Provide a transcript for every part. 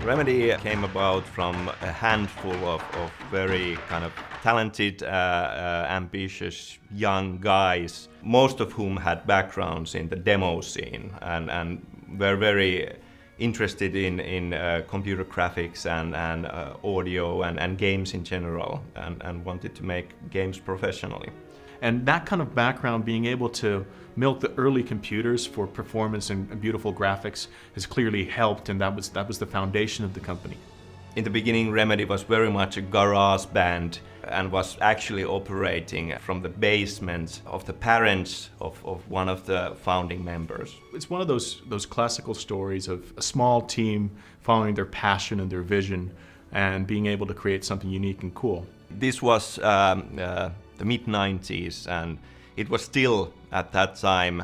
Remedy came about from a handful of very kind of talented, ambitious young guys, most of whom had backgrounds in the demo scene and were very interested in computer graphics and audio and games in general and wanted to make games professionally. And that kind of background, being able to milk the early computers for performance and beautiful graphics, has clearly helped, and that was the foundation of the company. In the beginning, Remedy was very much a garage band and was actually operating from the basement of the parents of one of the founding members. It's one of those classical stories of a small team following their passion and their vision and being able to create something unique and cool. This was the mid-90s, and it was still at that time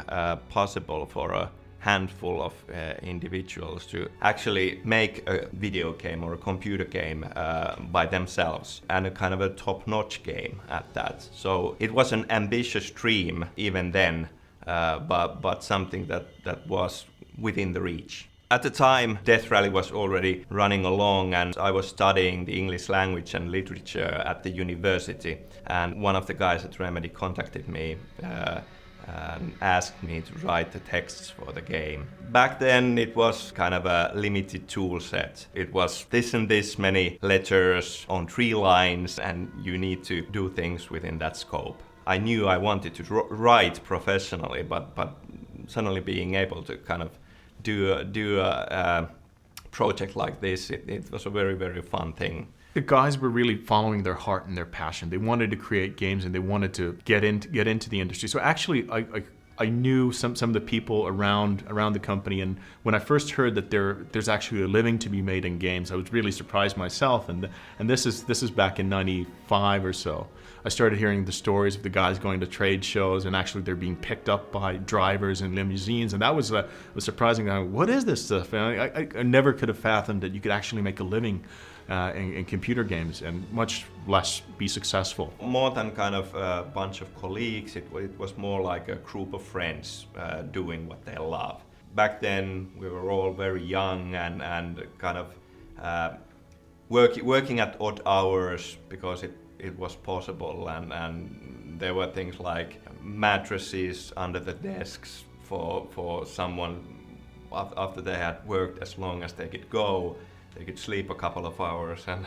possible for a handful of individuals to actually make a video game or a computer game by themselves, and a kind of a top-notch game at that. So it was an ambitious dream even then, but something that was within the reach. At the time, Death Rally was already running along, and I was studying the English language and literature at the university. And one of the guys at Remedy contacted me and asked me to write the texts for the game. Back then, it was kind of a limited tool set. It was this and this many letters on 3 lines, and you need to do things within that scope. I knew I wanted to write professionally, but suddenly being able to kind of do a project like this, it was a very, very fun thing. The guys were really following their heart and their passion. They wanted to create games and they wanted to get into the industry. So actually, I knew some of the people around the company, and when I first heard that there's actually a living to be made in games, I was really surprised myself. And this is back in '95 or so. I started hearing the stories of the guys going to trade shows, and actually they're being picked up by drivers in limousines, and that was surprising. What is this stuff? And I never could have fathomed that you could actually make a living in computer games, and much less be successful. More than kind of a bunch of colleagues, it was more like a group of friends doing what they love. Back then, we were all very young and kind of working at odd hours because it was possible, and there were things like mattresses under the desks for someone after they had worked as long as they could go. They could sleep a couple of hours and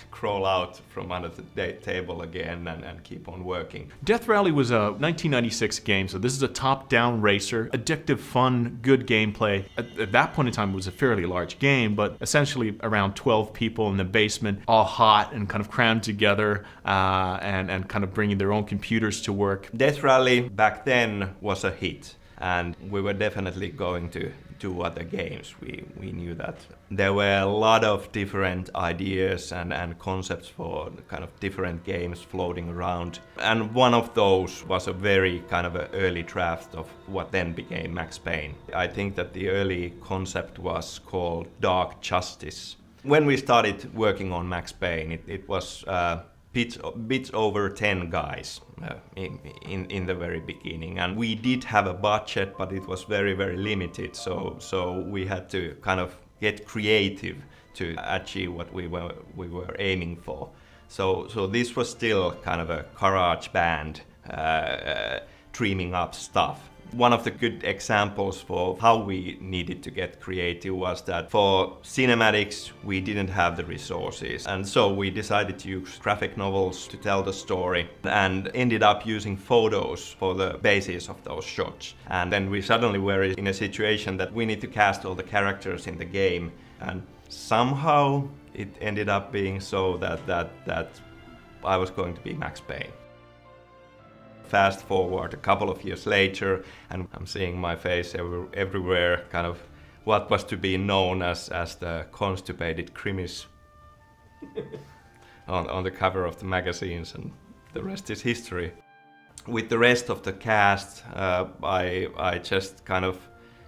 crawl out from under the table again and keep on working. Death Rally was a 1996 game, so this is a top-down racer, addictive, fun, good gameplay. At that point in time, it was a fairly large game, but essentially around 12 people in the basement, all hot and kind of crammed together, and kind of bringing their own computers to work. Death Rally back then was a hit, and we were definitely going to do other games. We knew that. There were a lot of different ideas and concepts for kind of different games floating around. And one of those was a very kind of an early draft of what then became Max Payne. I think that the early concept was called Dark Justice. When we started working on Max Payne, it was bits over 10 guys in the very beginning, and we did have a budget, but it was very, very limited, so we had to kind of get creative to achieve what we were aiming for. So this was still kind of a garage band dreaming up stuff. One of the good examples for how we needed to get creative was that for cinematics we didn't have the resources, and so we decided to use graphic novels to tell the story and ended up using photos for the basis of those shots. And then we suddenly were in a situation that we need to cast all the characters in the game, and somehow it ended up being so that I was going to be Max Payne. Fast forward a couple of years later, and I'm seeing my face everywhere, kind of what was to be known as the constipated Krimis on the cover of the magazines, and the rest is history. With the rest of the cast, I just kind of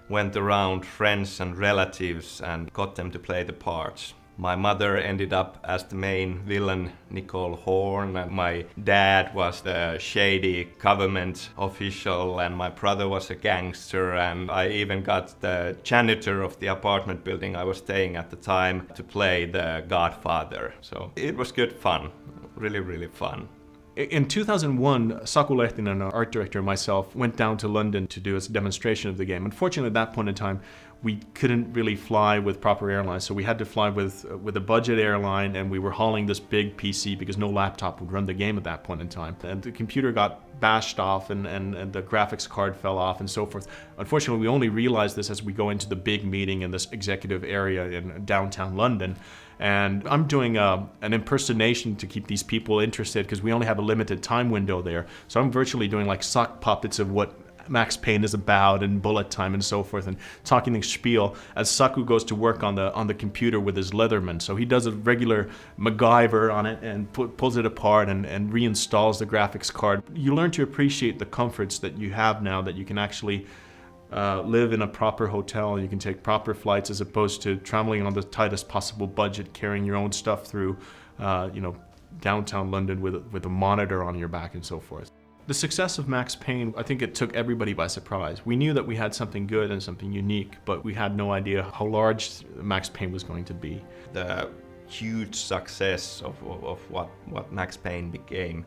went around friends and relatives and got them to play the parts. My mother ended up as the main villain, Nicole Horn, and my dad was the shady government official, and my brother was a gangster, and I even got the janitor of the apartment building I was staying at the time to play the Godfather. So it was good fun, really, really fun. In 2001, Saku Lehtinen, our art director, and myself went down to London to do a demonstration of the game. Unfortunately, at that point in time, we couldn't really fly with proper airlines, so we had to fly with a budget airline, and we were hauling this big PC because no laptop would run the game at that point in time. And the computer got bashed off, and the graphics card fell off, and so forth. Unfortunately, we only realized this as we go into the big meeting in this executive area in downtown London. And I'm doing an impersonation to keep these people interested because we only have a limited time window there. So I'm virtually doing like sock puppets of what Max Payne is about and bullet time and so forth, and talking the spiel as Saku goes to work on the computer with his Leatherman. So he does a regular MacGyver on it and pulls it apart and reinstalls the graphics card. You learn to appreciate the comforts that you have now, that you can actually live in a proper hotel, you can take proper flights as opposed to traveling on the tightest possible budget, carrying your own stuff through downtown London with a monitor on your back and so forth. The success of Max Payne, I think it took everybody by surprise. We knew that we had something good and something unique, but we had no idea how large Max Payne was going to be. The huge success of what Max Payne became,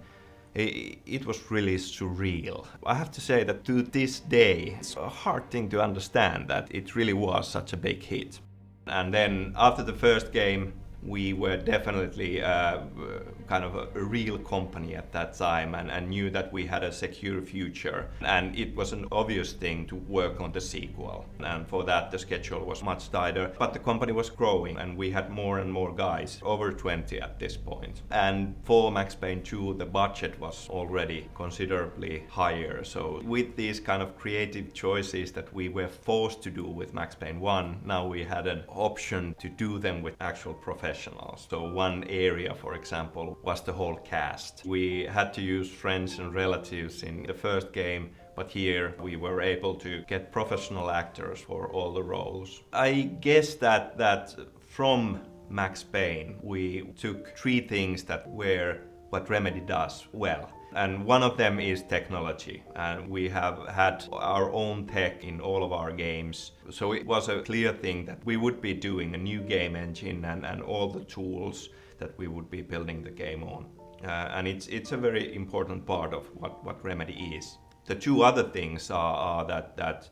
it was really surreal. I have to say that to this day, it's a hard thing to understand that it really was such a big hit. And then after the first game, we were definitely kind of a real company at that time, and knew that we had a secure future. And it was an obvious thing to work on the sequel. And for that, the schedule was much tighter. But the company was growing, and we had more and more guys, over 20 at this point. And for Max Payne 2, the budget was already considerably higher. So with these kind of creative choices that we were forced to do with Max Payne 1, now we had an option to do them with actual professionals. So one area, for example, was the whole cast. We had to use friends and relatives in the first game, but here we were able to get professional actors for all the roles. I guess that from Max Payne we took three things that were what Remedy does well. And one of them is technology, and we have had our own tech in all of our games. So it was a clear thing that we would be doing a new game engine and all the tools that we would be building the game on. And it's a very important part of what Remedy is. The two other things are that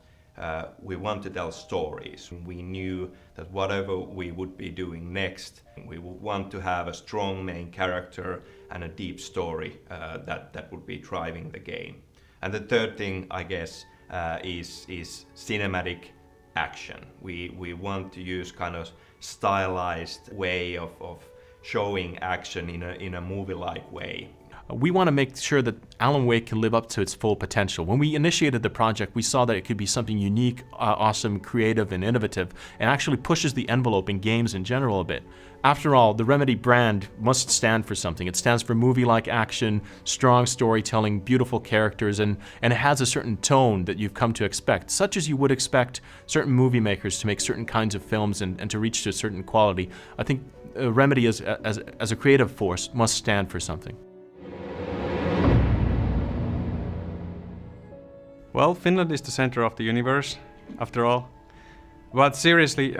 we want to tell stories. We knew that whatever we would be doing next, we would want to have a strong main character and a deep story that would be driving the game. And the third thing, I guess, is cinematic action. We want to use kind of stylized way of showing action in a movie-like way. We want to make sure that Alan Wake can live up to its full potential. When we initiated the project, we saw that it could be something unique, awesome, creative, and innovative, and actually pushes the envelope in games in general a bit. After all, the Remedy brand must stand for something. It stands for movie-like action, strong storytelling, beautiful characters, and it has a certain tone that you've come to expect, such as you would expect certain movie makers to make certain kinds of films and to reach to a certain quality. I think Remedy as a creative force must stand for something. Well, Finland is the center of the universe, after all. But seriously,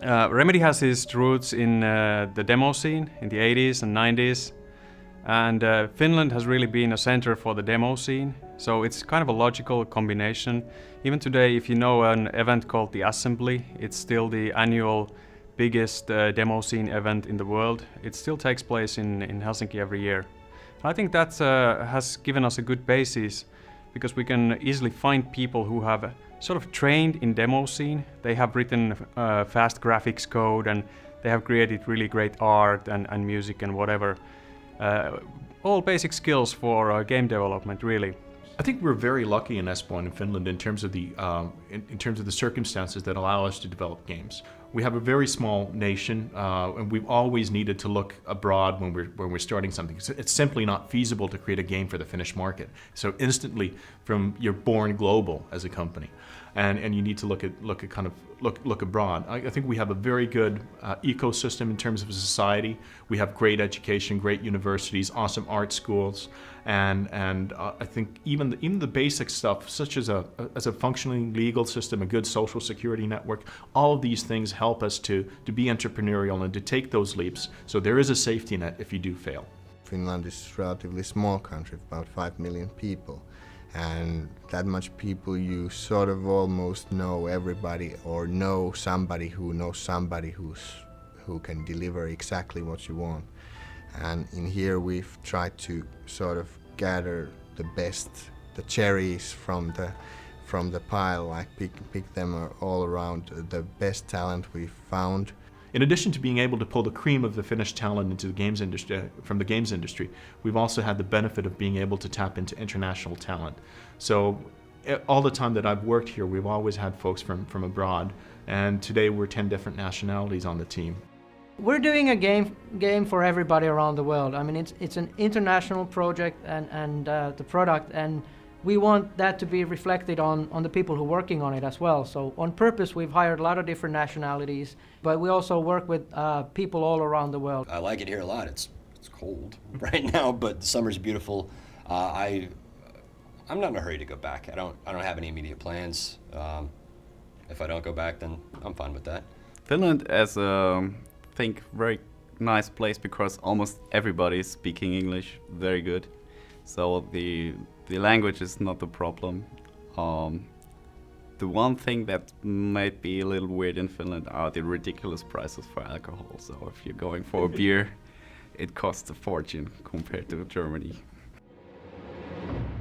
Remedy has its roots in the demo scene in the 80s and 90s. And Finland has really been a center for the demo scene. So it's kind of a logical combination. Even today, if you know an event called the Assembly, it's still the annual biggest demo scene event in the world. It still takes place in Helsinki every year. I think that has given us a good basis, because we can easily find people who have sort of trained in demo scene. They have written fast graphics code, and they have created really great art and music and whatever. All basic skills for game development, really. I think we're very lucky in Espoo and in Finland in terms of the circumstances that allow us to develop games. We have a very small nation, and we've always needed to look abroad when we're starting something. It's simply not feasible to create a game for the Finnish market. So instantly, you're born global as a company, and you need to look at look abroad. I think we have a very good ecosystem in terms of society. We have great education, great universities, awesome art schools, and I think even the basic stuff, such as a functioning legal system, a good social security network, all of these things help us to be entrepreneurial and to take those leaps. So there is a safety net if you do fail. Finland is a relatively small country, about 5 million people. And that much people, you sort of almost know everybody or know somebody who knows somebody who can deliver exactly what you want. And in here we've tried to sort of gather the best, the cherries from the pile, like pick them all around, the best talent we've found. In addition to being able to pull the cream of the Finnish talent into the games industry, from the games industry, we've also had the benefit of being able to tap into international talent. So all the time that I've worked here, we've always had folks from abroad, and today we're 10 different nationalities on the team. We're doing a game for everybody around the world. I mean, it's an international project and the product, and we want that to be reflected on the people who are working on it as well. So on purpose, we've hired a lot of different nationalities, but we also work with people all around the world. I like it here a lot. It's cold right now, but the summer's beautiful. I'm not in a hurry to go back. I don't have any immediate plans. If I don't go back, then I'm fine with that. Finland is I think very nice place because almost everybody is speaking English very good. So the language is not the problem. The one thing that might be a little weird in Finland are the ridiculous prices for alcohol. So if you're going for a beer, it costs a fortune compared to Germany.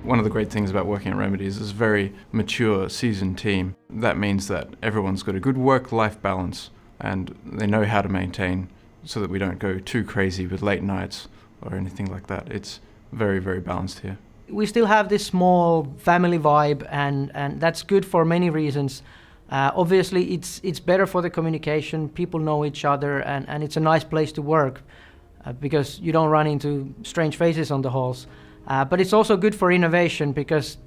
One of the great things about working at Remedy is a very mature, seasoned team. That means that everyone's got a good work-life balance and they know how to maintain so that we don't go too crazy with late nights or anything like that. It's very, very balanced here. We still have this small family vibe, and that's good for many reasons. Obviously, it's better for the communication. People know each other, and it's a nice place to work because you don't run into strange faces on the halls. But it's also good for innovation because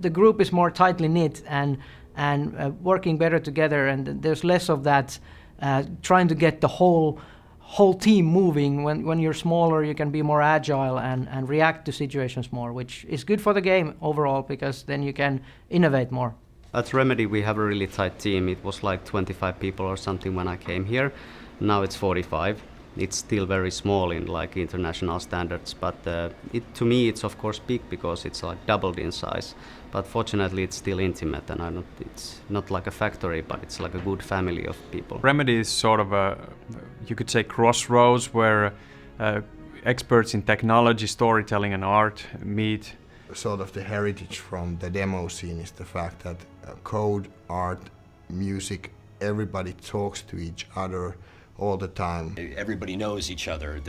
the group is more tightly knit and working better together, and there's less of that trying to get the whole team moving. When you're smaller, you can be more agile and react to situations more, which is good for the game overall because then you can innovate more. At Remedy we have a really tight team. It was like 25 people or something when I came here. Now it's 45. It's still very small in like international standards, but to me it's of course big because it's like doubled in size. But fortunately it's still intimate, and it's not like a factory, but it's like a good family of people. Remedy is sort of a, you could say, crossroads where experts in technology, storytelling and art meet. Sort of the heritage from the demo scene is the fact that code, art, music, everybody talks to each other all the time. Everybody knows each other.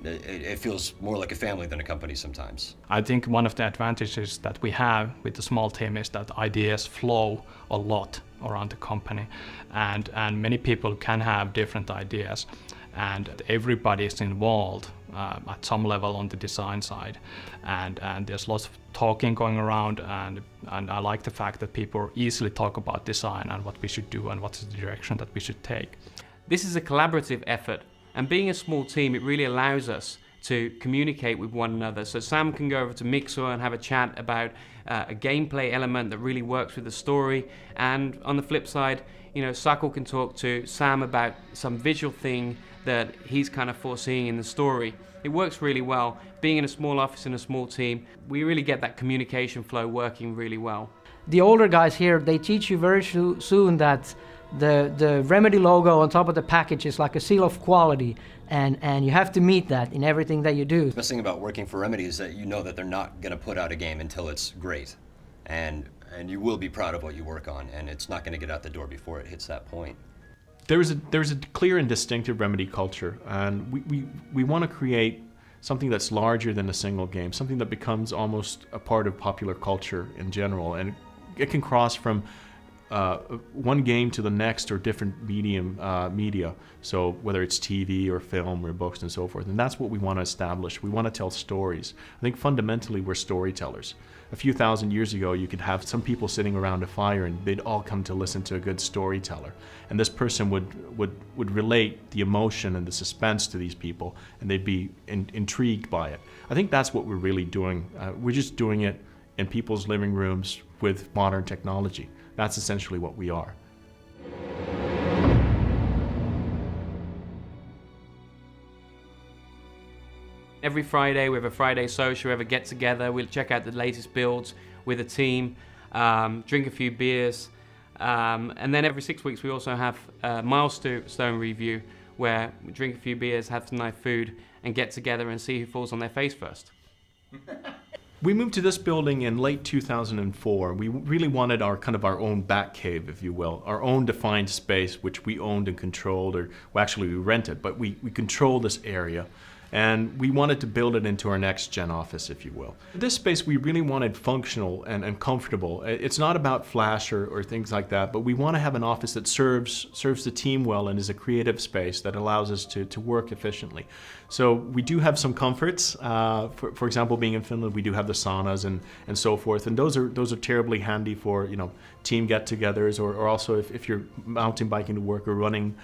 It feels more like a family than a company sometimes. I think one of the advantages that we have with the small team is that ideas flow a lot around the company, and many people can have different ideas, and everybody is involved at some level on the design side, and there's lots of talking going around, and I like the fact that people easily talk about design and what we should do and what's the direction that we should take. This is a collaborative effort, and being a small team, it really allows us to communicate with one another. So Sam can go over to Mixer and have a chat about a gameplay element that really works with the story, and on the flip side, Saku can talk to Sam about some visual thing that he's kind of foreseeing in the story. It works really well. Being in a small office in a small team, we really get that communication flow working really well. The older guys here, they teach you very soon that the Remedy logo on top of the package is like a seal of quality, and you have to meet that in everything that you do. The best thing about working for Remedy is that you know that they're not going to put out a game until it's great, and you will be proud of what you work on, and it's not going to get out the door before it hits that point. There's a clear and distinctive Remedy culture, and we want to create something that's larger than a single game, something that becomes almost a part of popular culture in general, and it can cross from one game to the next or different media. So whether it's TV or film or books and so forth. And that's what we want to establish. We want to tell stories. I think fundamentally we're storytellers. A few thousand years ago, you could have some people sitting around a fire and they'd all come to listen to a good storyteller. And this person would relate the emotion and the suspense to these people, and they'd be intrigued by it. I think that's what we're really doing. We're just doing it in people's living rooms with modern technology. That's essentially what we are. Every Friday we have a Friday social, we have a get together, we'll check out the latest builds with a team, drink a few beers, and then every 6 weeks we also have a milestone review where we drink a few beers, have some nice food, and get together and see who falls on their face first. We moved to this building in late 2004. We really wanted our own back cave, if you will, our own defined space, which we owned and controlled, or well, actually we rented, but we control this area. And we wanted to build it into our next gen office, if you will. This space we really wanted functional and comfortable. It's not about flash or things like that, but we want to have an office that serves the team well and is a creative space that allows us to work efficiently. So we do have some comforts. For example, being in Finland, we do have the saunas and so forth, and those are terribly handy for team get-togethers, or also if you're mountain biking to work or running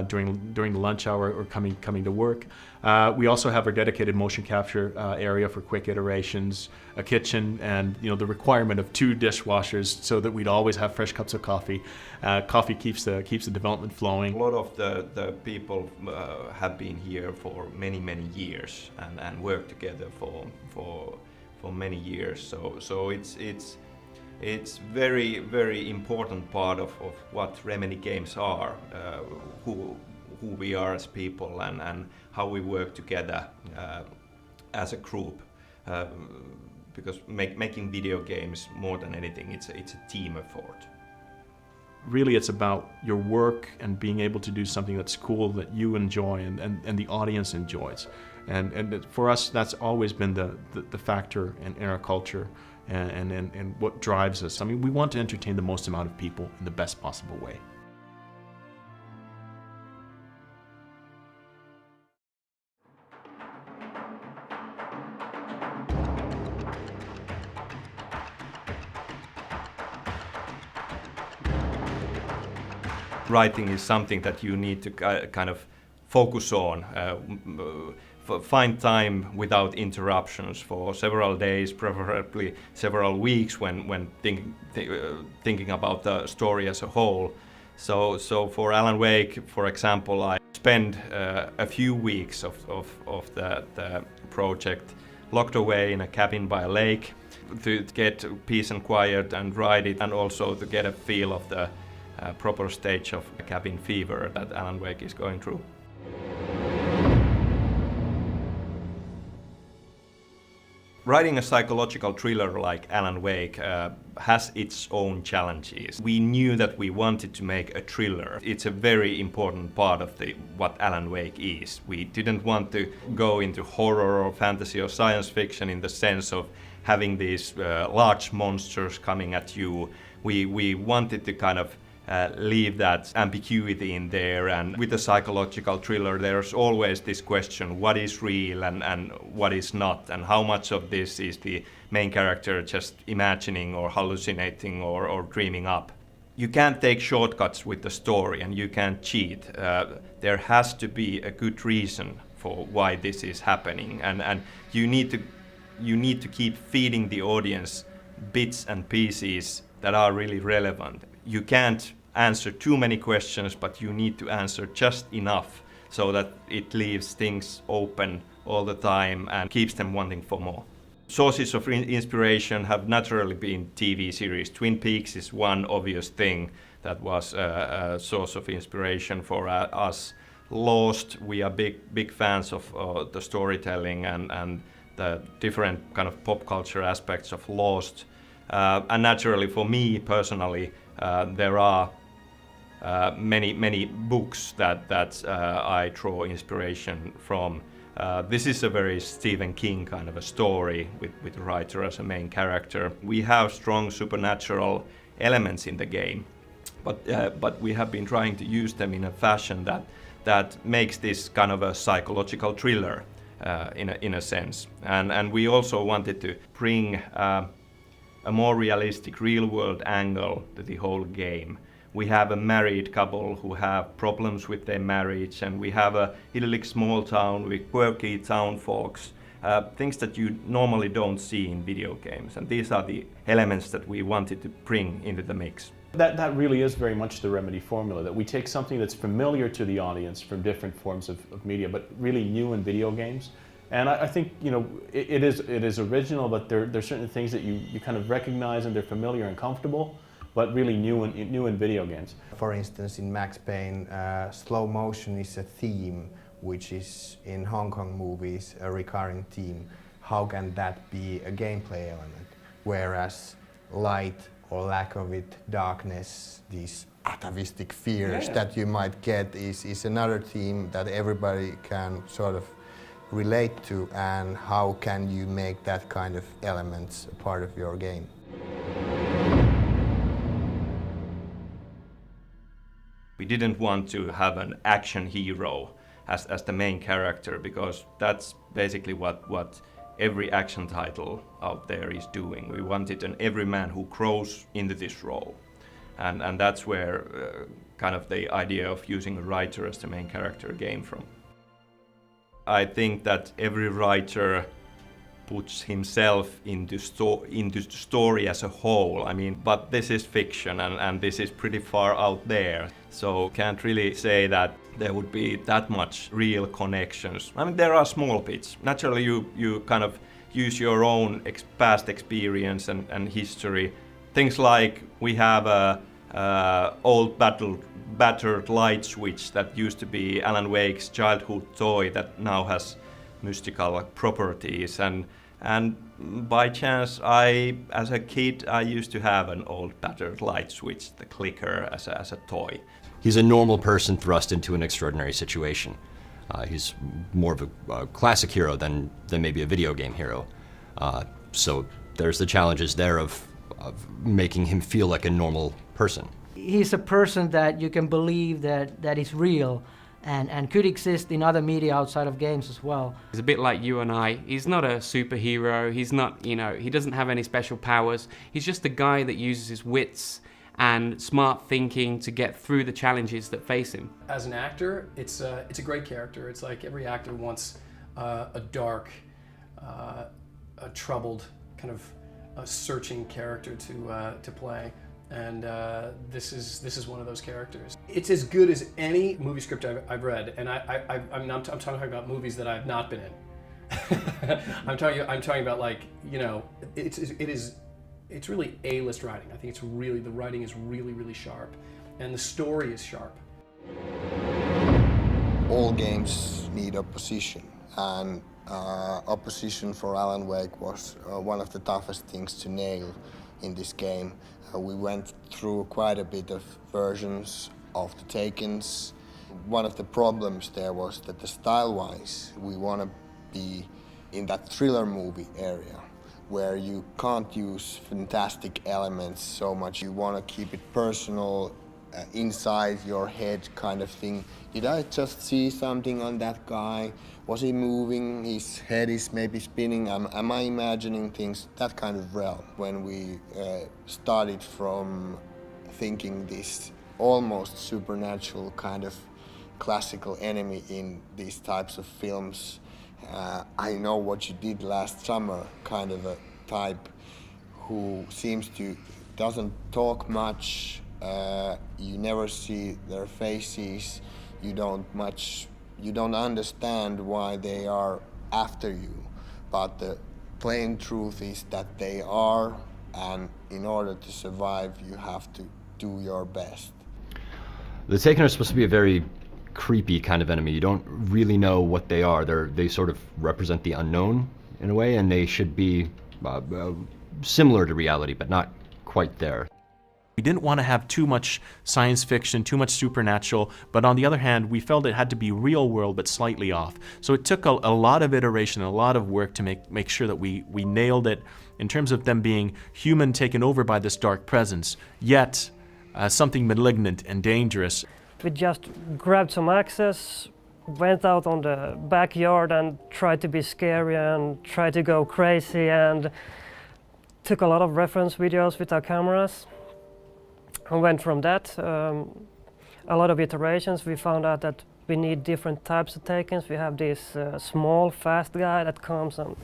during the lunch hour or coming to work. We also have our dedicated motion capture area for quick iterations, a kitchen, and the requirement of 2 dishwashers so that we'd always have fresh cups of coffee. Coffee keeps the development flowing. A lot of the people have been here for many years and worked together for many years. So it's very important part of what Remedy games are, who we are as people and how we work together as a group. Because making video games, more than anything, it's a team effort. Really, it's about your work and being able to do something that's cool, that you enjoy and the audience enjoys. And for us, that's always been the factor in our culture and what drives us. I mean, we want to entertain the most amount of people in the best possible way. Writing is something that you need to kind of focus on, find time without interruptions for several days, preferably several weeks when thinking about the story as a whole. So for Alan Wake, for example, I spent a few weeks of the project locked away in a cabin by a lake to get peace and quiet and write it, and also to get a feel of the proper stage of cabin fever that Alan Wake is going through. Writing a psychological thriller like Alan Wake has its own challenges. We knew that we wanted to make a thriller. It's a very important part of what Alan Wake is. We didn't want to go into horror or fantasy or science fiction in the sense of having these large monsters coming at you. We wanted to kind of leave that ambiguity in there, and with a psychological thriller there's always this question, what is real and what is not, and how much of this is the main character just imagining or hallucinating or dreaming up. You can't take shortcuts with the story and you can't cheat. There has to be a good reason for why this is happening, and you need to keep feeding the audience bits and pieces that are really relevant. You can't answer too many questions, but you need to answer just enough so that it leaves things open all the time and keeps them wanting for more. Sources of inspiration have naturally been TV series. Twin Peaks is one obvious thing that was a source of inspiration for us. Lost, we are big fans of the storytelling and the different kind of pop culture aspects of Lost. And naturally, for me personally, there are many books that I draw inspiration from. This is a very Stephen King kind of a story with the writer as a main character. We have strong supernatural elements in the game. but we have been trying to use them in a fashion that makes this kind of a psychological thriller in a sense. And we also wanted to bring a more realistic real-world angle to the whole game. We have a married couple who have problems with their marriage, and we have a idyllic small town with quirky town folks, things that you normally don't see in video games. And these are the elements that we wanted to bring into the mix. That really is very much the Remedy formula, that we take something that's familiar to the audience from different forms of media, but really new in video games. And I think, you know, it is original, but there's certain things that you kind of recognize and they're familiar and comfortable, but really new in video games. For instance, in Max Payne, slow motion is a theme which is in Hong Kong movies a recurring theme. How can that be a gameplay element? Whereas light or lack of it, darkness, these atavistic fears that you might get is another theme that everybody can sort of relate to, and how can you make that kind of elements a part of your game? We didn't want to have an action hero as the main character, because that's basically what every action title out there is doing. We wanted an everyman who grows into this role. And that's where kind of the idea of using a writer as the main character came from. I think that every writer puts himself into the story as a whole. I mean, but this is fiction, and this is pretty far out there. So can't really say that there would be that much real connections. I mean, there are small bits. Naturally, you kind of use your own past experience and history. Things like we have a old battered light switch that used to be Alan Wake's childhood toy that now has mystical properties, and by chance as a kid I used to have an old battered light switch, the clicker, as a toy. He's a normal person thrust into an extraordinary situation. He's more of a classic hero than maybe a video game hero. So there's the challenges there of making him feel like a normal person. He's a person that you can believe that is real and could exist in other media outside of games as well. He's a bit like you and I. He's not a superhero. He's not, you know, he doesn't have any special powers. He's just a guy that uses his wits and smart thinking to get through the challenges that face him. As an actor, it's a great character. It's like every actor wants a dark, a troubled, kind of a searching character to play. And this is one of those characters. It's as good as any movie script I've read, and I'm talking about movies that I've not been in. I'm talking about, like, you know, it's really A-list writing. I think the writing is really sharp, and the story is sharp. All games need opposition, and opposition for Alan Wake was one of the toughest things to nail in this game. We went through quite a bit of versions of the Takens. One of the problems there was that the style-wise, we want to be in that thriller movie area where you can't use fantastic elements so much. You want to keep it personal, inside your head kind of thing. Did I just see something on that guy? Was he moving? His head is maybe spinning. Am I imagining things? That kind of realm. When we started from thinking this almost supernatural kind of classical enemy in these types of films, I know what you did last summer, kind of a type who doesn't talk much. You never see their faces. You don't understand why they are after you. But the plain truth is that they are, and in order to survive, you have to do your best. The Taken are supposed to be a very creepy kind of enemy. You don't really know what they are. They sort of represent the unknown in a way, and they should be similar to reality, but not quite there. We didn't want to have too much science fiction, too much supernatural, but on the other hand, we felt it had to be real world but slightly off. So it took a lot of iteration, a lot of work to make sure that we nailed it in terms of them being human taken over by this dark presence, yet something malignant and dangerous. We just grabbed some axes, went out on the backyard and tried to be scary and tried to go crazy, and took a lot of reference videos with our cameras. And went from that, a lot of iterations. We found out that we need different types of takens. We have this small, fast guy that comes and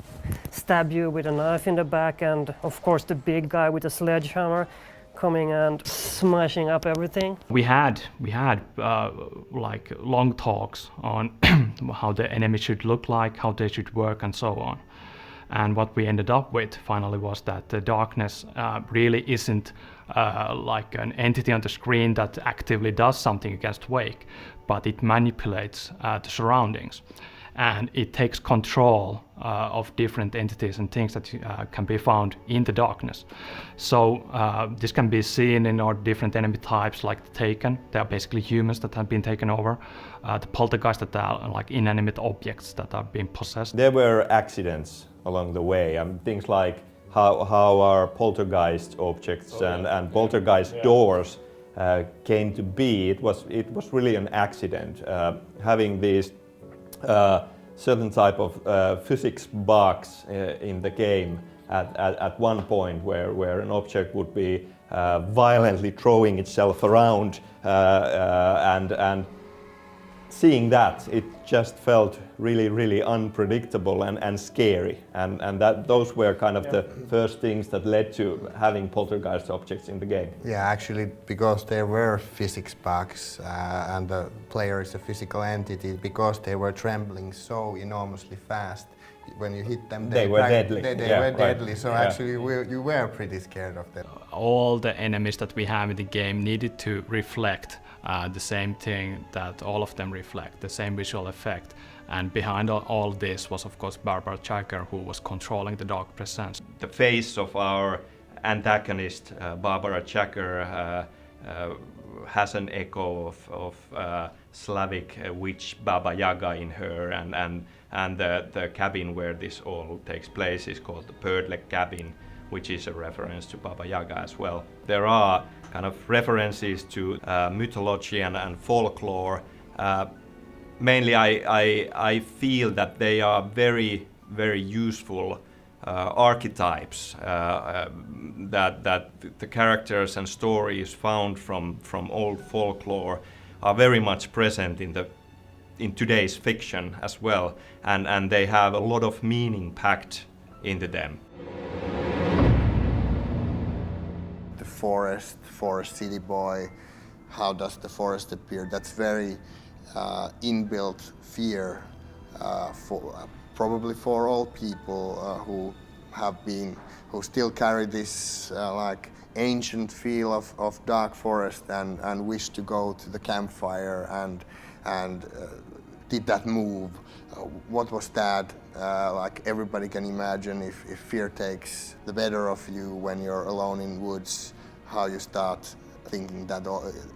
stab you with a knife in the back, and of course the big guy with a sledgehammer coming and smashing up everything. We had like long talks on how the enemy should look like, how they should work, and so on. And what we ended up with finally was that the darkness really isn't like an entity on the screen that actively does something against Wake, but it manipulates the surroundings. And it takes control of different entities and things that can be found in the darkness. So this can be seen in our different enemy types, like the Taken. They are basically humans that have been taken over. The Poltergeist, that are like inanimate objects that are being possessed. There were accidents along the way. Things like how our poltergeist objects and poltergeist doors came to be. It was really an accident. Having these certain type of physics bugs in the game at one point where an object would be violently throwing itself around, and seeing that, it just felt really unpredictable and scary, and those were kind of the first things that led to having poltergeist objects in the game. Yeah, actually, because there were physics bugs and the player is a physical entity, because they were trembling so enormously fast, when you hit them, they were deadly. They were deadly, so actually you were pretty scared of them. All the enemies that we have in the game needed to reflect the same thing that all of them reflect, the same visual effect. And behind all this was, of course, Barbara Jagger, who was controlling the dark presence. The face of our antagonist, Barbara Jagger, has an echo of Slavic witch Baba Yaga in her, and the cabin where this all takes place is called the Birdleg cabin, which is a reference to Baba Yaga as well. There are kind of references to mythology and folklore. Mainly I feel that they are very useful archetypes that the characters and stories found from old folklore are very much present in today's fiction as well, and they have a lot of meaning packed into them. The forest city boy, how does the forest appear? That's very inbuilt fear probably for all people who still carry this like ancient feel of dark forest and wish to go to the campfire and did that move. What was that? Like everybody can imagine if fear takes the better of you when you're alone in woods, how you start thinking that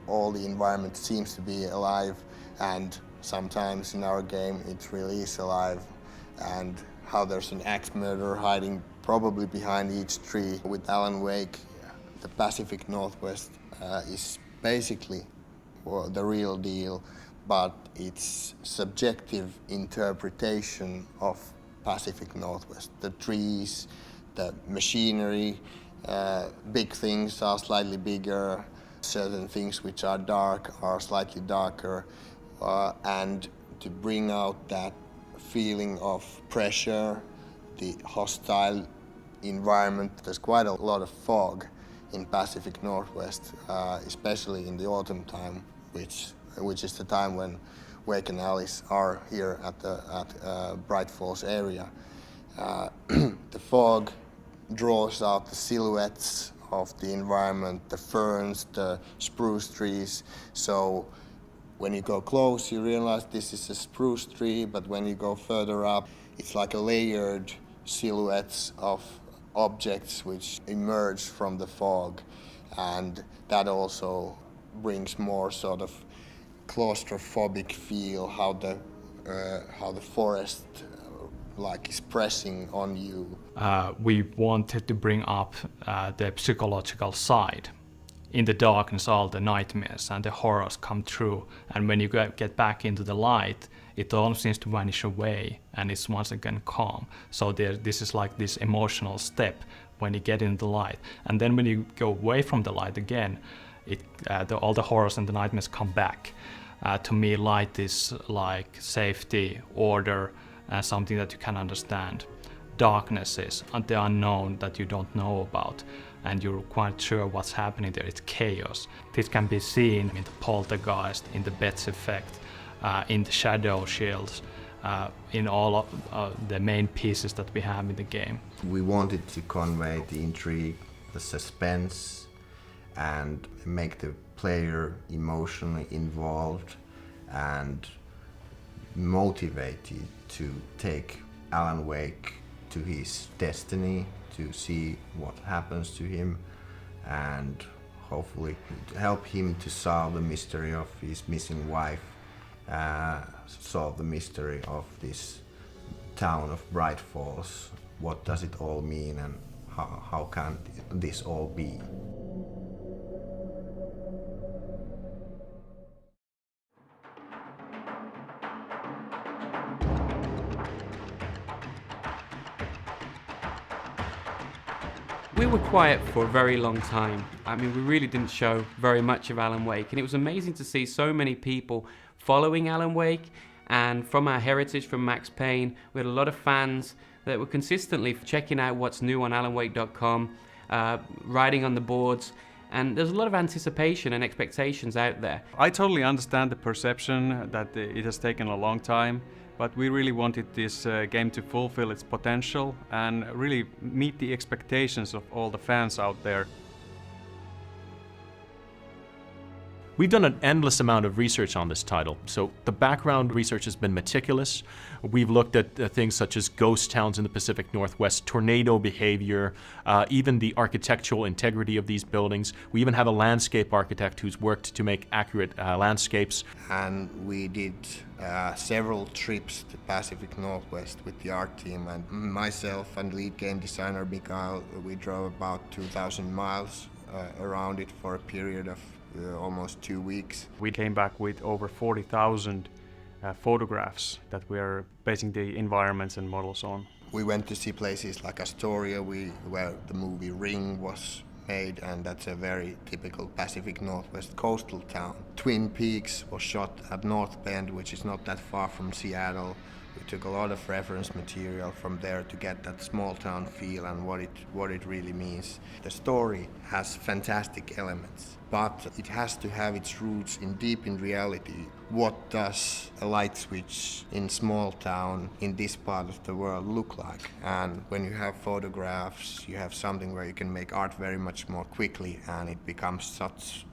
all the environment seems to be alive, and sometimes in our game it really is alive, and how there's an axe murderer hiding probably behind each tree. With Alan Wake, the Pacific Northwest is basically the real deal, but it's subjective interpretation of Pacific Northwest. The trees, the machinery, big things are slightly bigger, certain things which are dark are slightly darker, and to bring out that feeling of pressure, the hostile environment. There's quite a lot of fog in Pacific Northwest, especially in the autumn time, which is the time when Wake and Alice are here at Bright Falls area. The fog draws out the silhouettes of the environment, the ferns, the spruce trees. So when you go close, you realize this is a spruce tree, but when you go further up, it's like a layered silhouettes of objects which emerge from the fog, and that also brings more sort of claustrophobic feel, how the forest like is pressing on you. We wanted to bring up the psychological side in the darkness all the nightmares and the horrors come true, and when you get back into the light, it all seems to vanish away and it's once again calm. So this is like this emotional step when you get into the light, and then when you go away from the light again, all the horrors and the nightmares come back. To me, light is like safety, order, something that you can understand. Darkness is the unknown that you don't know about, and you're quite sure what's happening there. It's chaos. This can be seen in the poltergeist, in the Bet's effect, in the shadow shields, in all of the main pieces that we have in the game. We wanted to convey the intrigue, the suspense, and make the player emotionally involved and motivated to take Alan Wake to his destiny, to see what happens to him, and hopefully help him to solve the mystery of his missing wife, solve the mystery of this town of Bright Falls. What does it all mean, and how can this all be? We were quiet for a very long time. I mean, we really didn't show very much of Alan Wake, and it was amazing to see so many people following Alan Wake. And from our heritage, from Max Payne, we had a lot of fans that were consistently checking out what's new on alanwake.com, writing on the boards, and there's a lot of anticipation and expectations out there. I totally understand the perception that it has taken a long time, but we really wanted this game to fulfill its potential and really meet the expectations of all the fans out there. We've done an endless amount of research on this title, so the background research has been meticulous. We've looked at things such as ghost towns in the Pacific Northwest, tornado behavior, even the architectural integrity of these buildings. We even have a landscape architect who's worked to make accurate landscapes. And we did several trips to Pacific Northwest with the art team, and myself and lead game designer Mikael, we drove about 2,000 miles around it for a period of almost 2 weeks. We came back with over 40,000 photographs that we are basing the environments and models on. We went to see places like Astoria, where the movie Ring was made, and that's a very typical Pacific Northwest coastal town. Twin Peaks was shot at North Bend, which is not that far from Seattle. We took a lot of reference material from there to get that small town feel and what it really means. The story has fantastic elements, but it has to have its roots deep in reality. What does a light switch in small town in this part of the world look like? And when you have photographs, you have something where you can make art very much more quickly, and it becomes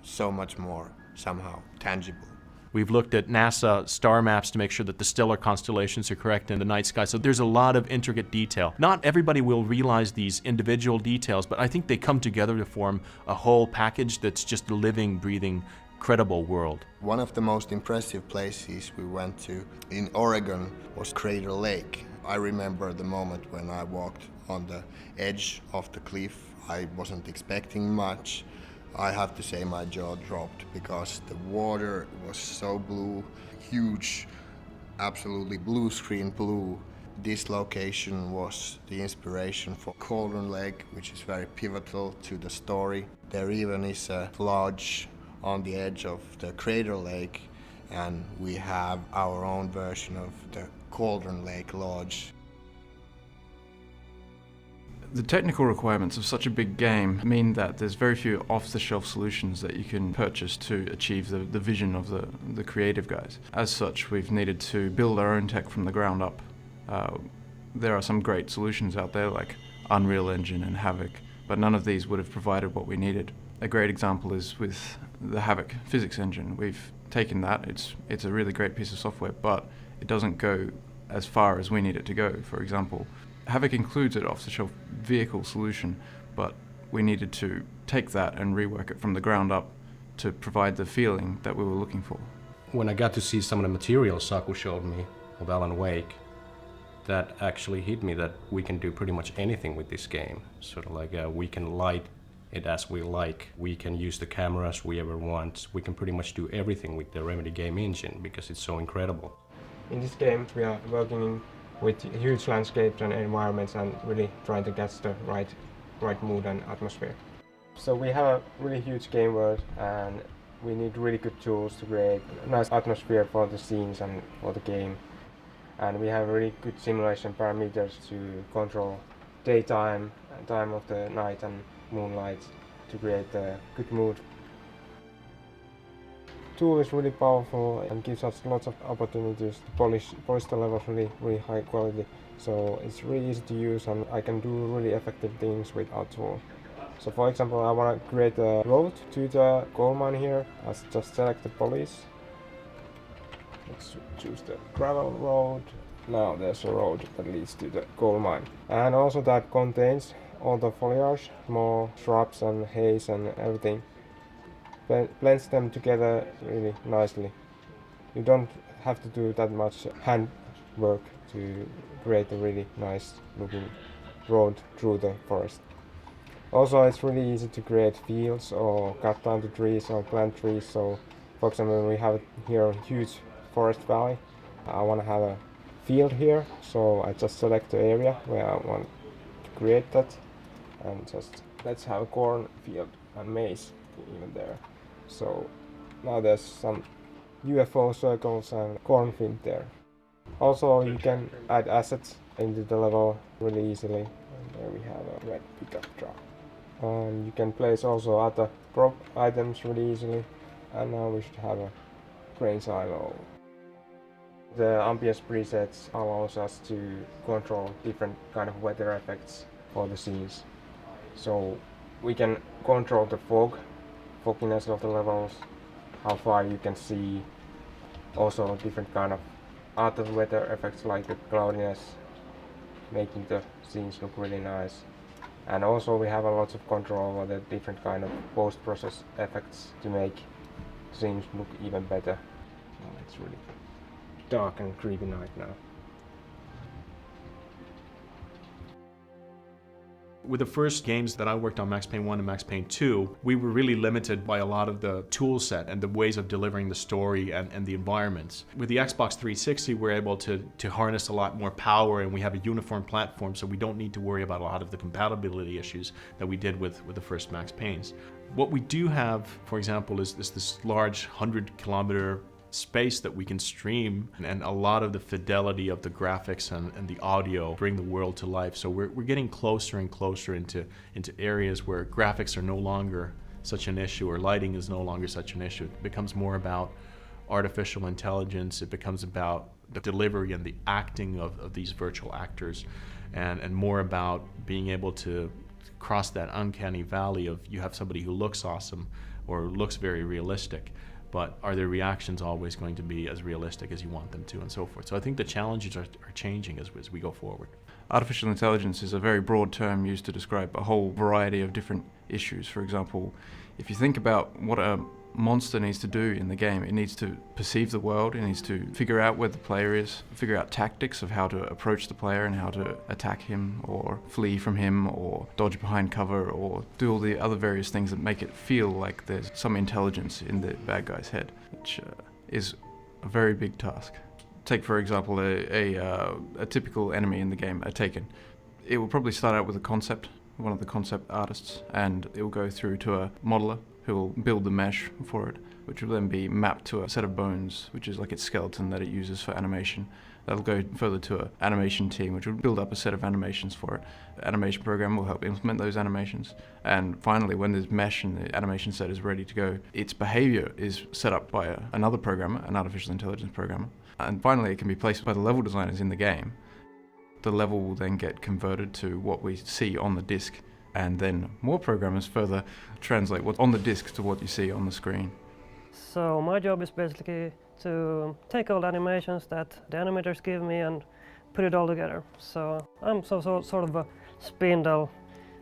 so much more somehow tangible. We've looked at NASA star maps to make sure that the stellar constellations are correct in the night sky. So there's a lot of intricate detail. Not everybody will realize these individual details, but I think they come together to form a whole package that's just a living, breathing, credible world. One of the most impressive places we went to in Oregon was Crater Lake. I remember the moment when I walked on the edge of the cliff. I wasn't expecting much. I have to say my jaw dropped because the water was so blue, huge, absolutely blue screen blue. This location was the inspiration for Cauldron Lake, which is very pivotal to the story. There even is a lodge on the edge of the Crater Lake, and we have our own version of the Cauldron Lake Lodge. The technical requirements of such a big game mean that there's very few off-the-shelf solutions that you can purchase to achieve the vision of the creative guys. As such, we've needed to build our own tech from the ground up. There are some great solutions out there like Unreal Engine and Havoc, but none of these would have provided what we needed. A great example is with the Havoc physics engine. We've taken that, it's a really great piece of software, but it doesn't go as far as we need it to go. For example, Havoc includes an off-the-shelf vehicle solution, but we needed to take that and rework it from the ground up to provide the feeling that we were looking for. When I got to see some of the materials Saku showed me of Alan Wake, that actually hit me that we can do pretty much anything with this game. Sort of like we can light it as we like. We can use the cameras we ever want. We can pretty much do everything with the Remedy game engine because it's so incredible. In this game we are working with huge landscapes and environments and really trying to catch the right mood and atmosphere. So we have a really huge game world and we need really good tools to create a nice atmosphere for the scenes and for the game. And we have really good simulation parameters to control daytime, time of the night and moonlight to create a good mood. The tool is really powerful and gives us lots of opportunities to polish the levels really high quality. So it's really easy to use and I can do really effective things with our tool. So for example, I want to create a road to the gold mine here. I just select the police. Let's choose the gravel road. Now there's a road that leads to the gold mine. And also that contains all the foliage, more shrubs and haze and everything. Blends them together really nicely. You don't have to do that much hand work to create a really nice looking road through the forest. Also, it's really easy to create fields or cut down the trees or plant trees. So, for example, we have here a huge forest valley. I want to have a field here, so I just select the area where I want to create that, and just let's have a corn field and maize even there. So now there's some UFO circles and cornfield there. Also, you can add assets into the level really easily. And there we have a red pickup truck. And you can place also other prop items really easily. And now we should have a grain silo. The ambience presets allows us to control different kind of weather effects for the scenes. So we can control the fogginess of the levels, how far you can see, also different kind of other weather effects like the cloudiness, making the scenes look really nice. And also we have a lot of control over the different kind of post-process effects to make scenes look even better. Oh, it's really dark and creepy night now. With the first games that I worked on, Max Payne 1 and Max Payne 2, we were really limited by a lot of the tool set and the ways of delivering the story and the environments. With the Xbox 360, we're able to harness a lot more power, and we have a uniform platform, so we don't need to worry about a lot of the compatibility issues that we did with the first Max Paynes. What we do have, for example, is this large 100-kilometer space that we can stream, and a lot of the fidelity of the graphics and the audio bring the world to life. So we're getting closer and closer into areas where graphics are no longer such an issue, or lighting is no longer such an issue. It becomes more about artificial intelligence. It becomes about the delivery and the acting of these virtual actors, and more about being able to cross that uncanny valley of you have somebody who looks awesome or looks very realistic, but are their reactions always going to be as realistic as you want them to, and so forth. So I think the challenges are changing as we go forward. Artificial intelligence is a very broad term used to describe a whole variety of different issues. For example, if you think about what a monster needs to do in the game, it needs to perceive the world, it needs to figure out where the player is, figure out tactics of how to approach the player and how to attack him or flee from him or dodge behind cover or do all the other various things that make it feel like there's some intelligence in the bad guy's head, which is a very big task. Take, for example, a typical enemy in the game, a Taken. It will probably start out with a concept, one of the concept artists, and it will go through to a modeler who will build the mesh for it, which will then be mapped to a set of bones, which is like its skeleton that it uses for animation. That'll go further to an animation team, which will build up a set of animations for it. The animation program will help implement those animations. And finally, when this mesh and the animation set is ready to go, its behavior is set up by another programmer, an artificial intelligence programmer. And finally, it can be placed by the level designers in the game. The level will then get converted to what we see on the disc, and then more programmers further translate what's on the disc to what you see on the screen. So my job is basically to take all the animations that the animators give me and put it all together. So I'm sort of a spindle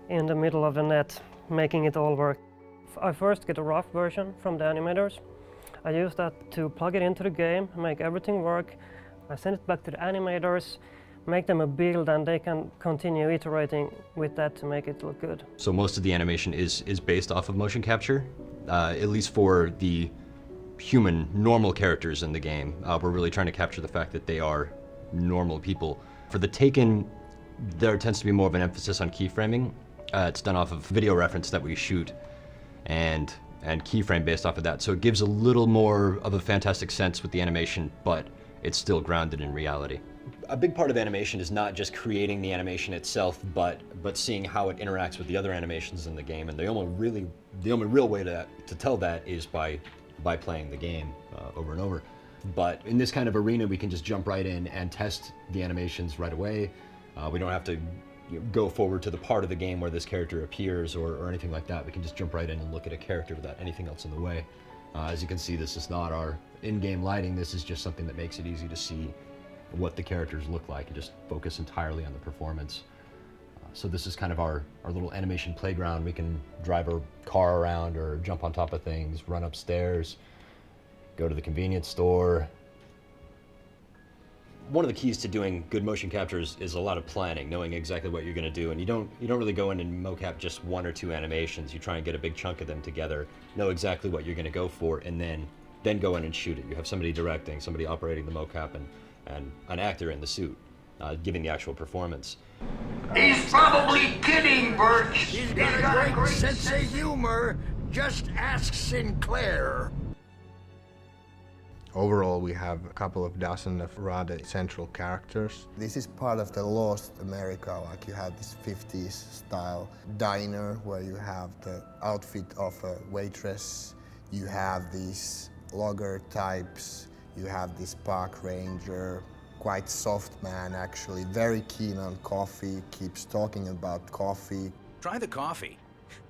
in the middle of the net, making it all work. I first get a rough version from the animators. I use that to plug it into the game, make everything work. I send it back to the animators, make them a build, and they can continue iterating with that to make it look good. So most of the animation is based off of motion capture, at least for the human, normal characters in the game. We're really trying to capture the fact that they are normal people. For the Taken, there tends to be more of an emphasis on keyframing. It's done off of video reference that we shoot and keyframe based off of that. So it gives a little more of a fantastic sense with the animation, but it's still grounded in reality. A big part of animation is not just creating the animation itself, but seeing how it interacts with the other animations in the game. And the only real way to tell that is by playing the game over and over. But in this kind of arena, we can just jump right in and test the animations right away. We don't have to go forward to the part of the game where this character appears or anything like that. We can just jump right in and look at a character without anything else in the way. As you can see, this is not our in-game lighting. This is just something that makes it easy to see what the characters look like and just focus entirely on the performance. So this is kind of our little animation playground. We can drive our car around or jump on top of things, run upstairs, go to the convenience store. One of the keys to doing good motion captures is a lot of planning, knowing exactly what you're going to do. And you don't really go in and mocap just one or two animations. You try and get a big chunk of them together, know exactly what you're going to go for, and then go in and shoot it. You have somebody directing, somebody operating the mocap, and an actor in the suit giving the actual performance. He's probably kidding, Birch. He's got a great sense of humor. Just ask Sinclair. Overall, we have a couple of dozen of rather central characters. This is part of the lost America, like you have this 50s style diner where you have the outfit of a waitress, you have these logger types, you have this park ranger, quite soft man actually, very keen on coffee, keeps talking about coffee. Try the coffee.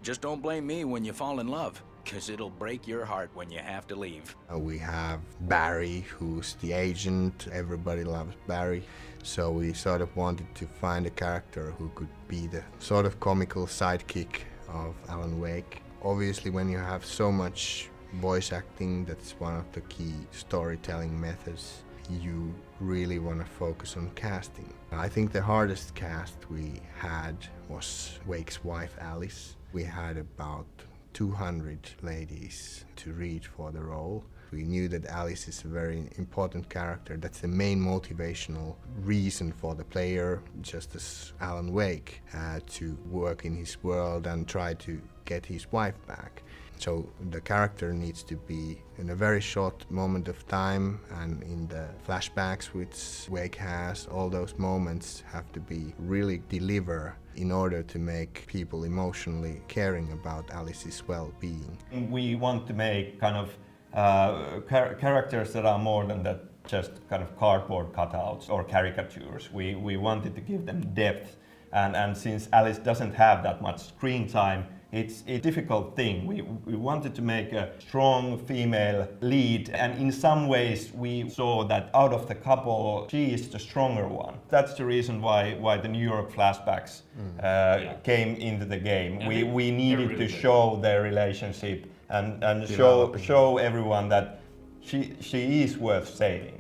Just don't blame me when you fall in love, because it'll break your heart when you have to leave. We have Barry, who's the agent. Everybody loves Barry. So we sort of wanted to find a character who could be the sort of comical sidekick of Alan Wake. Obviously, when you have so much voice acting, that's one of the key storytelling methods. You really want to focus on casting. I think the hardest cast we had was Wake's wife, Alice. We had about 200 ladies to read for the role. We knew that Alice is a very important character. That's the main motivational reason for the player, just as Alan Wake, to work in his world and try to get his wife back. So the character needs to be in a very short moment of time, and in the flashbacks which Wake has, all those moments have to be really deliver in order to make people emotionally caring about Alice's well-being. We want to make kind of characters that are more than that, just kind of cardboard cutouts or caricatures. We wanted to give them depth, and since Alice doesn't have that much screen time, it's a difficult thing. We wanted to make a strong female lead, and in some ways we saw that out of the couple, she is the stronger one. That's the reason why the New York flashbacks came into the game. We needed to show their relationship and show everyone that she is worth saving.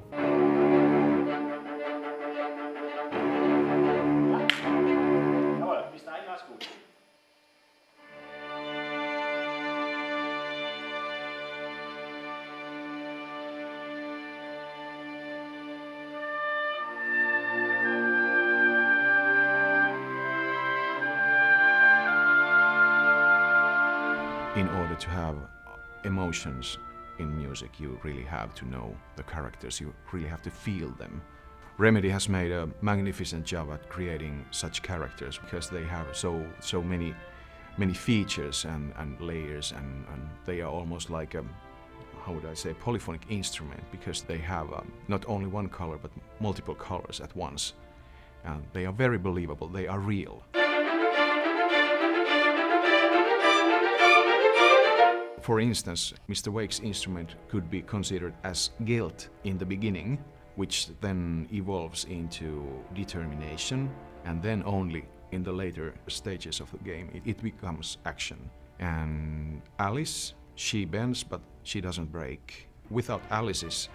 In order to have emotions in music, you really have to know the characters, you really have to feel them. Remedy has made a magnificent job at creating such characters because they have so many features and layers, and they are almost like a, how would I say, polyphonic instrument, because they have not only one color but multiple colors at once. And they are very believable, they are real. For instance, Mr. Wake's instrument could be considered as guilt in the beginning, which then evolves into determination, and then only in the later stages of the game it becomes action. And Alice, she bends but she doesn't break. Without Alice's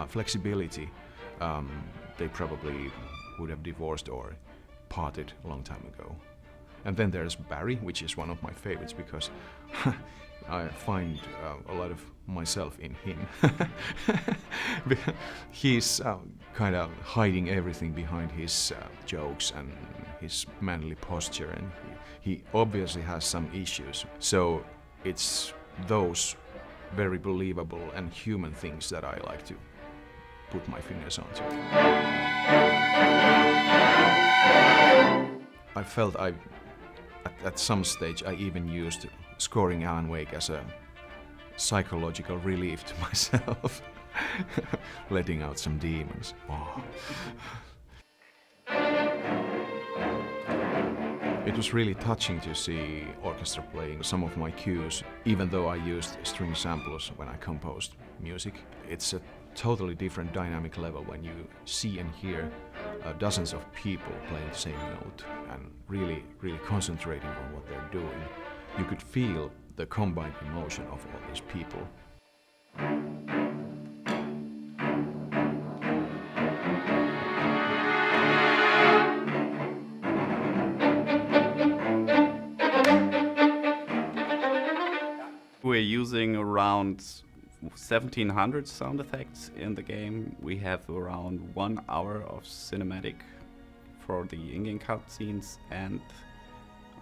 flexibility, they probably would have divorced or parted a long time ago. And then there's Barry, which is one of my favorites because I find a lot of myself in him. He's kind of hiding everything behind his jokes and his manly posture, and he obviously has some issues. So it's those very believable and human things that I like to put my fingers onto. I felt at some stage I even used scoring Alan Wake as a psychological relief to myself, letting out some demons. Oh. It was really touching to see orchestra playing some of my cues, even though I used string samples when I composed music. It's a totally different dynamic level when you see and hear dozens of people playing the same note and really concentrating on what they're doing. You could feel the combined emotion of all these people. We're using around 1700 sound effects in the game. We have around 1 hour of cinematic for the in-game cutscenes, and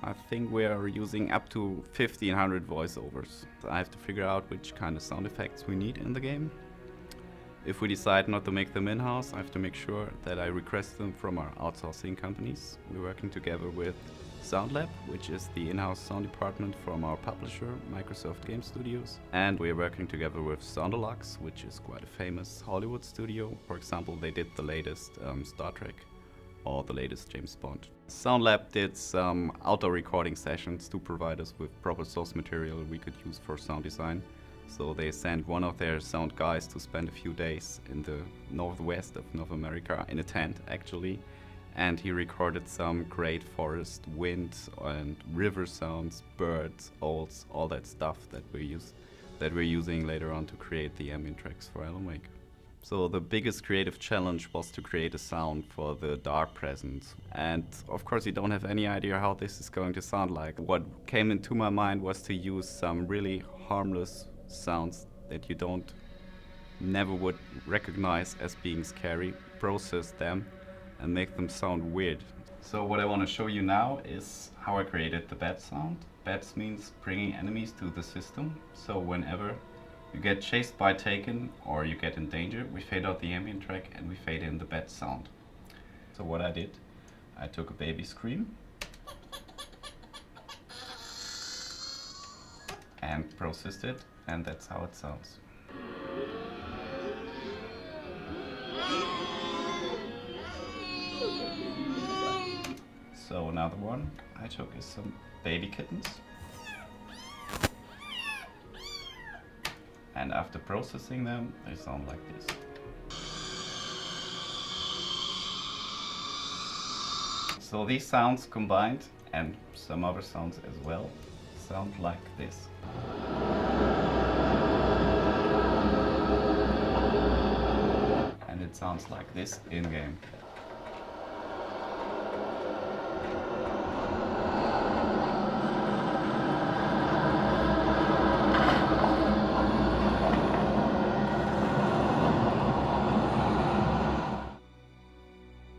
I think we are using up to 1500 voiceovers. I have to figure out which kind of sound effects we need in the game. If we decide not to make them in-house, I have to make sure that I request them from our outsourcing companies. We're working together with SoundLab, which is the in-house sound department from our publisher, Microsoft Game Studios. And we're working together with Soundalux, which is quite a famous Hollywood studio. For example, they did the latest Star Trek or the latest James Bond. SoundLab did some outdoor recording sessions to provide us with proper source material we could use for sound design. So they sent one of their sound guys to spend a few days in the northwest of North America, in a tent actually, and he recorded some great forest, wind and river sounds, birds, owls, all that stuff that we're using later on to create the ambient tracks for Alan Wake. So the biggest creative challenge was to create a sound for the dark presence. And of course you don't have any idea how this is going to sound like. What came into my mind was to use some really harmless sounds that you never would recognize as being scary, process them and make them sound weird. So what I want to show you now is how I created the bat sound. Bats means bringing enemies to the system. So whenever you get chased by Taken or you get in danger, we fade out the ambient track and we fade in the bat sound. So what I did, I took a baby scream and processed it, and that's how it sounds. So another one I took is some baby kittens. And after processing them, they sound like this. So these sounds combined, and some other sounds as well, sound like this. And it sounds like this in-game.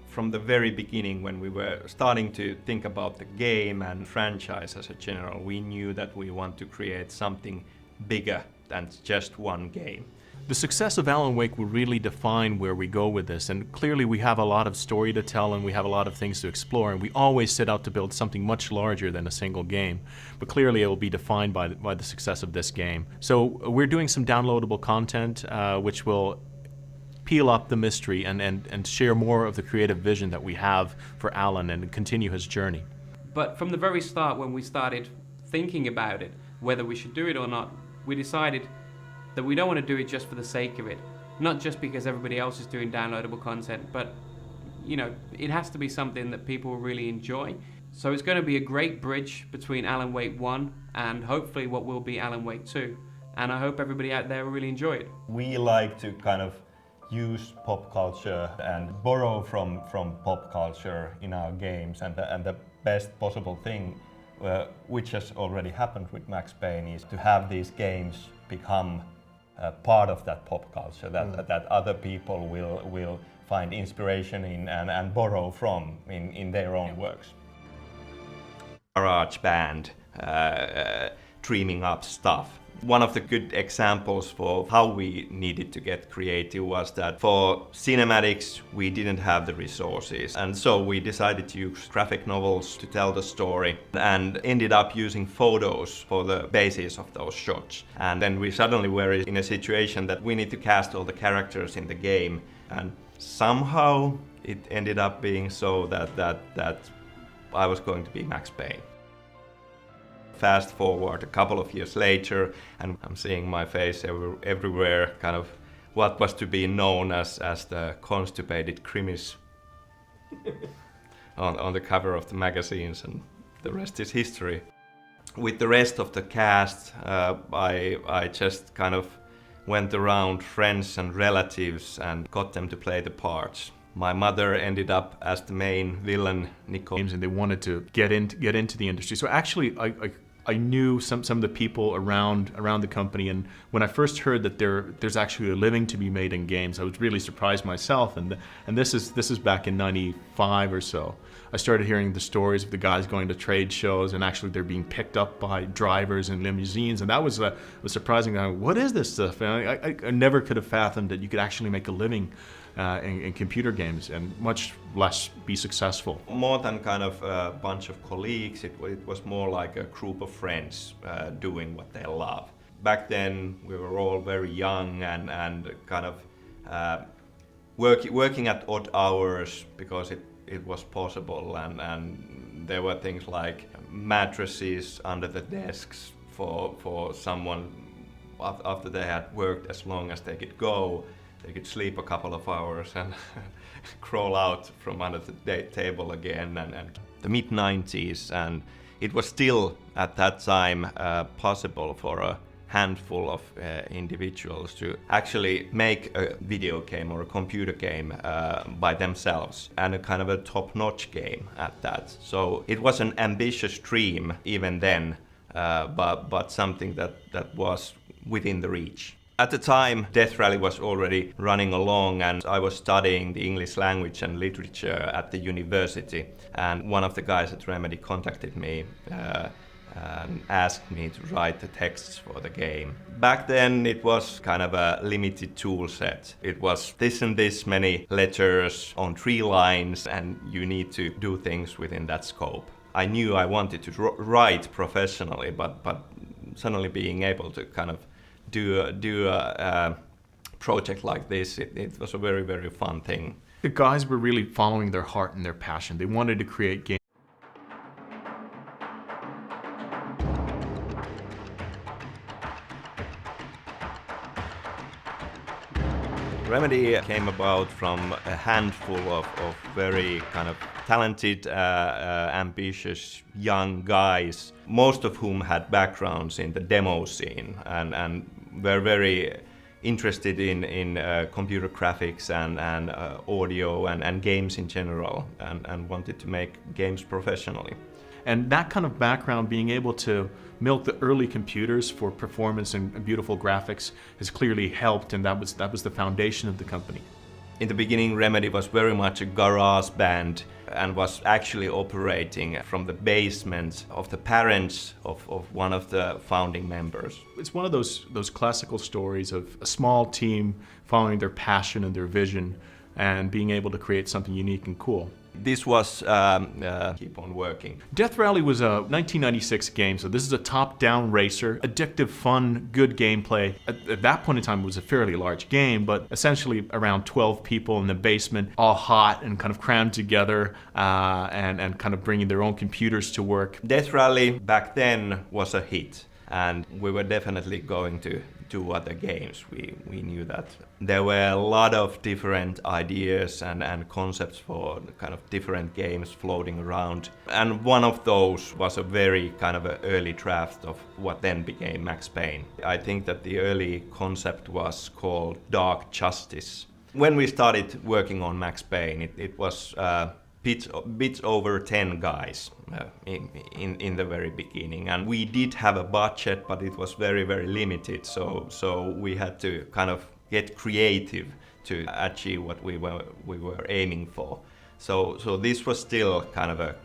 From the very beginning, when we were starting to think about the game and franchise as a general, we knew that we want to create something bigger than just one game. The success of Alan Wake will really define where we go with this, and clearly we have a lot of story to tell and we have a lot of things to explore, and we always set out to build something much larger than a single game, but clearly it will be defined by the success of this game. So we're doing some downloadable content which will peel up the mystery and share more of the creative vision that we have for Alan and continue his journey. But from the very start, when we started thinking about it, whether we should do it or not, we decided that we don't want to do it just for the sake of it. Not just because everybody else is doing downloadable content, but it has to be something that people will really enjoy. So it's going to be a great bridge between Alan Wake 1 and hopefully what will be Alan Wake 2. And I hope everybody out there will really enjoy it. We like to kind of use pop culture and borrow from pop culture in our games, and the best possible thing, which has already happened with Max Payne, is to have these games become part of that pop culture that other people will find inspiration in and borrow from in their own works. Garage band, dreaming up stuff. One of the good examples for how we needed to get creative was that for cinematics we didn't have the resources, and so we decided to use graphic novels to tell the story and ended up using photos for the basis of those shots. And then we suddenly were in a situation that we need to cast all the characters in the game, and somehow it ended up being so that I was going to be Max Payne. Fast forward a couple of years later, and I'm seeing my face everywhere, kind of what was to be known as the constipated Krimis on the cover of the magazines, and the rest is history. With the rest of the cast, I just kind of went around friends and relatives and got them to play the parts. My mother ended up as the main villain, Nico. And they wanted to get into the industry. So actually, I knew some of the people around the company, and when I first heard that there's actually a living to be made in games, I was really surprised myself. And this is back in '95 or so. I started hearing the stories of the guys going to trade shows, and actually they're being picked up by drivers in limousines, and that was surprising. What is this stuff? And I never could have fathomed that you could actually make a living in computer games, and much less be successful. More than kind of a bunch of colleagues, it was more like a group of friends doing what they love. Back then we were all very young and kind of working at odd hours because it was possible, and there were things like mattresses under the desks for someone after they had worked as long as they could go. They could sleep a couple of hours and crawl out from under the table again. And the mid-90s, and it was still at that time possible for a handful of individuals to actually make a video game or a computer game by themselves, and a kind of a top-notch game at that. So it was an ambitious dream even then, but something that was within the reach. At the time, Death Rally was already running along, and I was studying the English language and literature at the university. And one of the guys at Remedy contacted me and asked me to write the texts for the game. Back then, it was kind of a limited tool set. It was this and this many letters on 3 lines, and you need to do things within that scope. I knew I wanted to write professionally, but suddenly being able to kind of do a project like this, it was a very, very fun thing. The guys were really following their heart and their passion. They wanted to create games. Remedy came about from a handful of very kind of talented, ambitious young guys, most of whom had backgrounds in the demo scene and were very interested in computer graphics and audio and games in general, and wanted to make games professionally. And that kind of background, being able to milk the early computers for performance and beautiful graphics, has clearly helped, and that was the foundation of the company. In the beginning, Remedy was very much a garage band and was actually operating from the basement of the parents of one of the founding members. It's one of those classical stories of a small team following their passion and their vision and being able to create something unique and cool. This was keep on working. Death Rally was a 1996 game, so this is a top-down racer, addictive, fun, good gameplay. At that point in time, it was a fairly large game, but essentially around 12 people in the basement, all hot and kind of crammed together, and kind of bringing their own computers to work. Death Rally back then was a hit, and we were definitely going to do other games. We knew that there were a lot of different ideas and concepts for kind of different games floating around, and one of those was a very kind of an early draft of what then became Max Payne. I think that the early concept was called Dark Justice. When we started working on Max Payne, it was bit over 10 guys in the very beginning, and we did have a budget, but it was very, very limited. So we had to kind of get creative to achieve what we were aiming for. So this was still kind of a